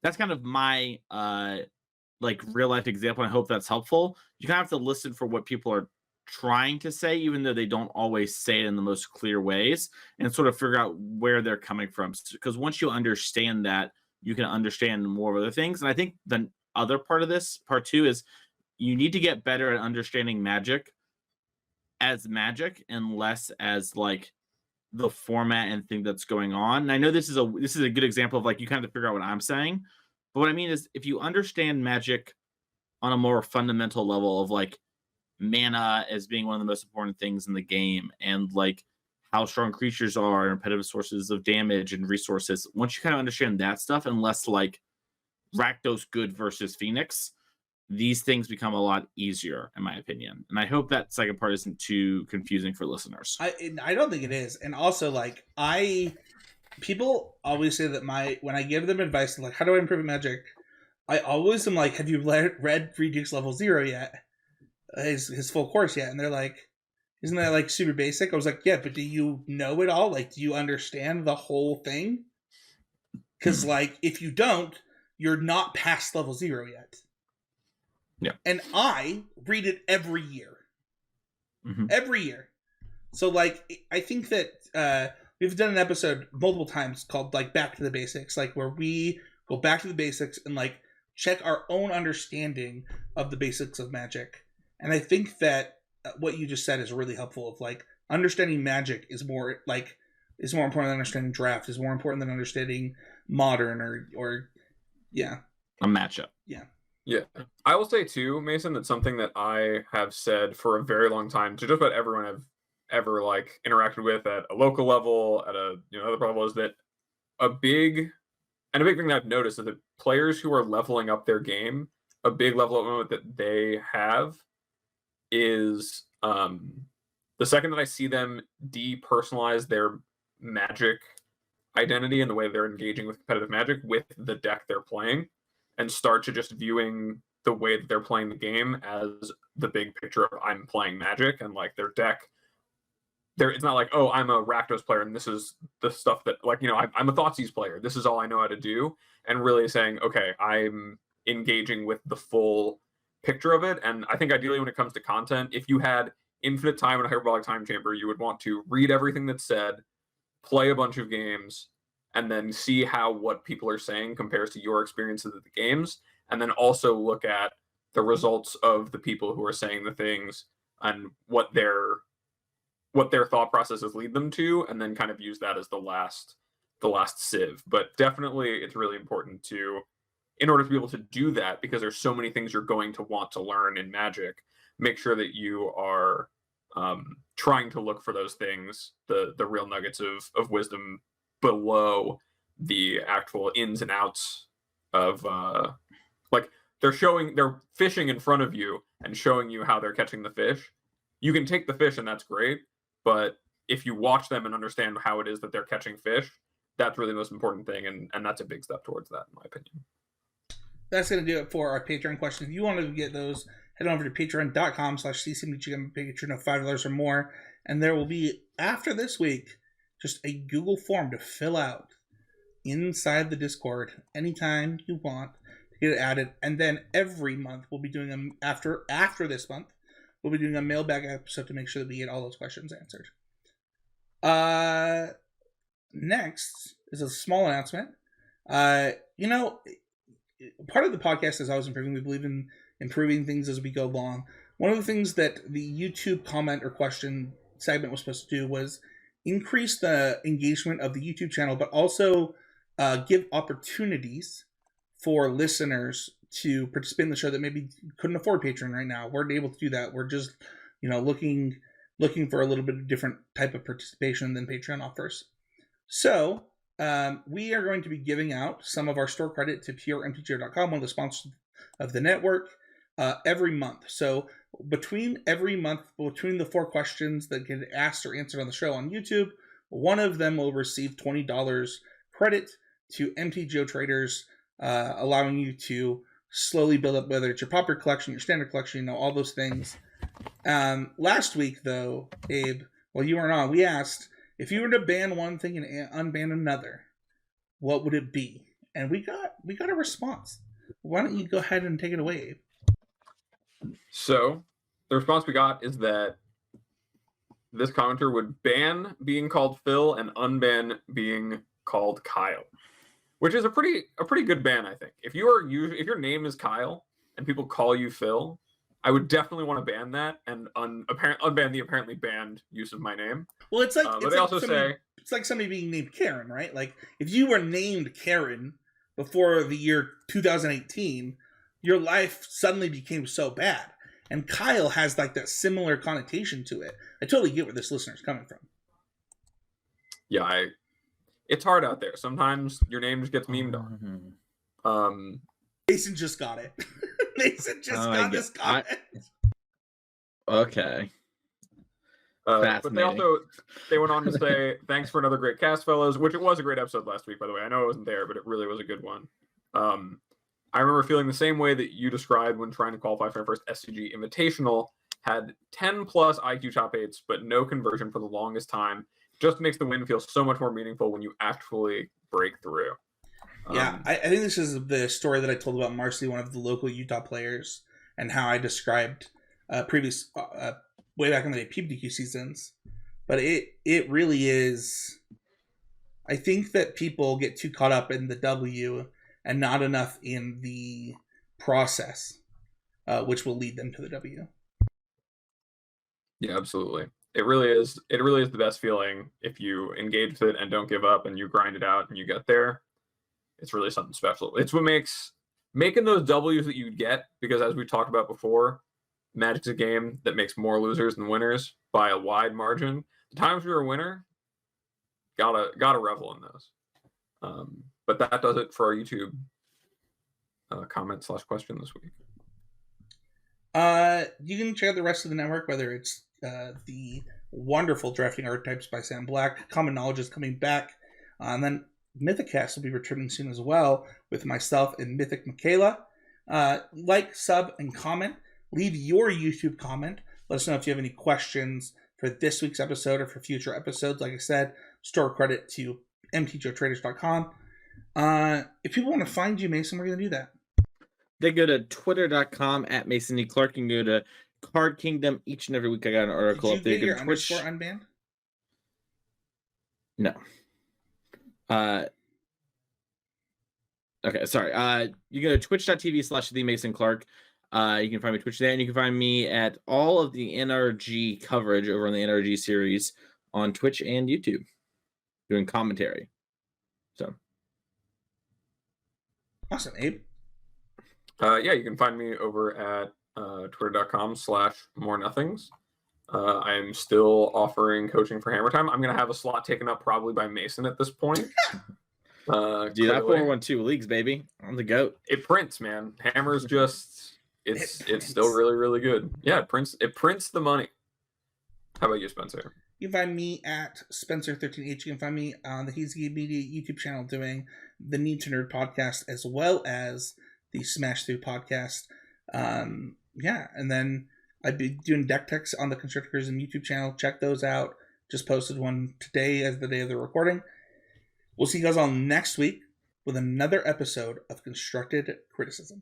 [SPEAKER 3] that's kind of my like real life example. I hope that's helpful. You kind of have to listen for what people are trying to say, even though they don't always say it in the most clear ways, and sort of figure out where they're coming from. Because once you understand that, you can understand more of other things. And I think the other part of this, part 2, is you need to get better at understanding Magic as Magic and less as like the format and thing that's going on. And I know this is a good example of like you kind of figure out what I'm saying. But what I mean is, if you understand Magic on a more fundamental level of like mana as being one of the most important things in the game, and like how strong creatures are and repetitive sources of damage and resources, once you kind of understand that stuff, and less like Rakdos good versus Phoenix, these things become a lot easier, in my opinion. And I hope that second part isn't too confusing for listeners.
[SPEAKER 1] I don't think it is. And also, like, people always say that when I give them advice, like, how do I improve Magic? I always am like, have you read Free Duke's Level 0 yet? His full course yet? And they're like, isn't that like super basic? I was like, yeah, but do you know it all? Like, do you understand the whole thing? Because like, if you don't, you're not past level 0 yet.
[SPEAKER 3] Yeah.
[SPEAKER 1] And I read it every year.
[SPEAKER 3] Mm-hmm.
[SPEAKER 1] Every year. So like, I think that we've done an episode multiple times called like Back to the Basics, like where we go back to the basics and like check our own understanding of the basics of Magic. And I think that what you just said is really helpful. Of like, understanding Magic is more important than understanding Draft, is more important than understanding Modern or yeah.
[SPEAKER 3] A matchup.
[SPEAKER 1] Yeah.
[SPEAKER 2] Yeah. I will say too, Mason, that something that I have said for a very long time to just about everyone I've ever like interacted with at a local level, at a other level, is that a big thing that I've noticed is that players who are leveling up their game, a big level up that they have is the second that I see them depersonalize their Magic identity and the way they're engaging with competitive Magic with the deck they're playing, and start to just viewing the way that they're playing the game as the big picture of I'm playing Magic, and like their deck. It's not like, oh, I'm a Rakdos player and this is the stuff that, like, I'm a Thoughtseize player. This is all I know how to do. And really saying, okay, I'm engaging with the full picture of it. And I think ideally when it comes to content, if you had infinite time in a hyperbolic time chamber, you would want to read everything that's said, play a bunch of games, and then see how what people are saying compares to your experiences of the games. And then also look at the results of the people who are saying the things and what their thought processes lead them to, and then kind of use that as the last sieve. But definitely it's really important to, in order to be able to do that, because there's so many things you're going to want to learn in Magic, make sure that you are trying to look for those things, the real nuggets of wisdom below the actual ins and outs of like they're fishing in front of you and showing you how they're catching the fish. You can take the fish and that's great, but if you watch them and understand how it is that they're catching fish, that's really the most important thing, and that's a big step towards that, in my opinion.
[SPEAKER 1] That's going to do it for our Patreon questions. If you want to get those, head over to patreon.com/ccmgm, Patreon of $5 or more, and there will be, after this week, just a Google form to fill out inside the Discord anytime you want to get it added. And then every month we'll be doing after this month, we'll be doing a mailbag episode to make sure that we get all those questions answered. Next is a small announcement. Part of the podcast is always improving. We believe in improving things as we go along. One of the things that the YouTube comment or question segment was supposed to do was increase the engagement of the YouTube channel, but also give opportunities for listeners to participate in the show that maybe couldn't afford Patreon right now. We're able to do that. We're just, looking for a little bit of different type of participation than Patreon offers. So we are going to be giving out some of our store credit to puremtgo.com, one of the sponsors of the network, every month. So between the 4 questions that get asked or answered on the show on YouTube, one of them will receive $20 credit to MTGO traders, allowing you to slowly build up, whether it's your popular collection, your standard collection, all those things. Last week, though, Abe, while you weren't on, we asked, if you were to ban one thing and unban another, what would it be? And we got a response. Why don't you go ahead and take it away, Abe?
[SPEAKER 2] So the response we got is that this commenter would ban being called Phil and unban being called Kyle, which is a pretty good ban, I think. If your name is Kyle and people call you Phil, I would definitely want to ban that and unban the apparently banned use of my name.
[SPEAKER 1] Well, it's like,
[SPEAKER 2] it's
[SPEAKER 1] like somebody being named Karen, right? Like if you were named Karen before the year 2018, your life suddenly became so bad. And Kyle has like that similar connotation to it. I totally get where this listener's coming from.
[SPEAKER 2] Yeah, it's hard out there. Sometimes your name just gets memed on.
[SPEAKER 1] Mason just got it. Mason just got this comment.
[SPEAKER 3] Okay.
[SPEAKER 2] But they went on to say, thanks for another great cast, fellows, which it was a great episode last week, by the way. I know I wasn't there, but it really was a good one. I remember feeling the same way that you described when trying to qualify for my first SCG Invitational. Had 10 plus IQ top 8s, but no conversion for the longest time. Just makes the win feel so much more meaningful when you actually break through.
[SPEAKER 1] Yeah, I think this is the story that I told about Marcy, one of the local Utah players, and how I described previous, way back in the PBDQ seasons. But it really is, I think that people get too caught up in the W and not enough in the process, which will lead them to the W.
[SPEAKER 2] Yeah, absolutely. It really is the best feeling if you engage with it and don't give up and you grind it out and you get there. It's really something special. It's what makes making those W's that you get, because as we talked about before, Magic's a game that makes more losers than winners by a wide margin. The times you're a winner, gotta revel in those. But that does it for our YouTube comment/question this week.
[SPEAKER 1] You can check out the rest of the network, whether it's the wonderful Drafting Archetypes by Sam Black. Common Knowledge is coming back And then Mythicast will be returning soon as well with myself and Mythic Michaela. Like, sub, and comment. Leave your YouTube comment. Let us know if you have any questions for this week's episode or for future episodes. Like I said, store credit to mtgotraders.com. If people want to find you, Mason, we're going to do that.
[SPEAKER 3] They go to twitter.com at Mason E. Clark. You can go to Card Kingdom. Each and every week I got an article
[SPEAKER 1] Did
[SPEAKER 3] up
[SPEAKER 1] you
[SPEAKER 3] there.
[SPEAKER 1] get your
[SPEAKER 3] Twitch.
[SPEAKER 1] underscore unbanned?
[SPEAKER 3] No. Okay, sorry. You go to twitch.tv/TheMasonClark. You can find me Twitch there, and you can find me at all of the NRG coverage over on the NRG series on Twitch and YouTube, doing commentary. So
[SPEAKER 1] Awesome, Abe.
[SPEAKER 2] Yeah, you can find me over at twitter.com/morenothings. I am still offering coaching for Hammer Time. I'm going to have a slot taken up probably by Mason at this point.
[SPEAKER 3] Dude, I 412 leagues, baby. I'm the GOAT.
[SPEAKER 2] It prints, man. Hammer's just it's still really, really good. Yeah, it prints the money. How about you, Spencer?
[SPEAKER 1] You can find me at Spencer13H. You can find me on the He's Game Media YouTube channel doing the Need to Nerd podcast as well as the Smash Through podcast. Yeah, and then I'd be doing deck techs on the Constructors and YouTube channel. Check those out. Just posted one today as the day of the recording. We'll see you guys all next week with another episode of Constructed Criticism.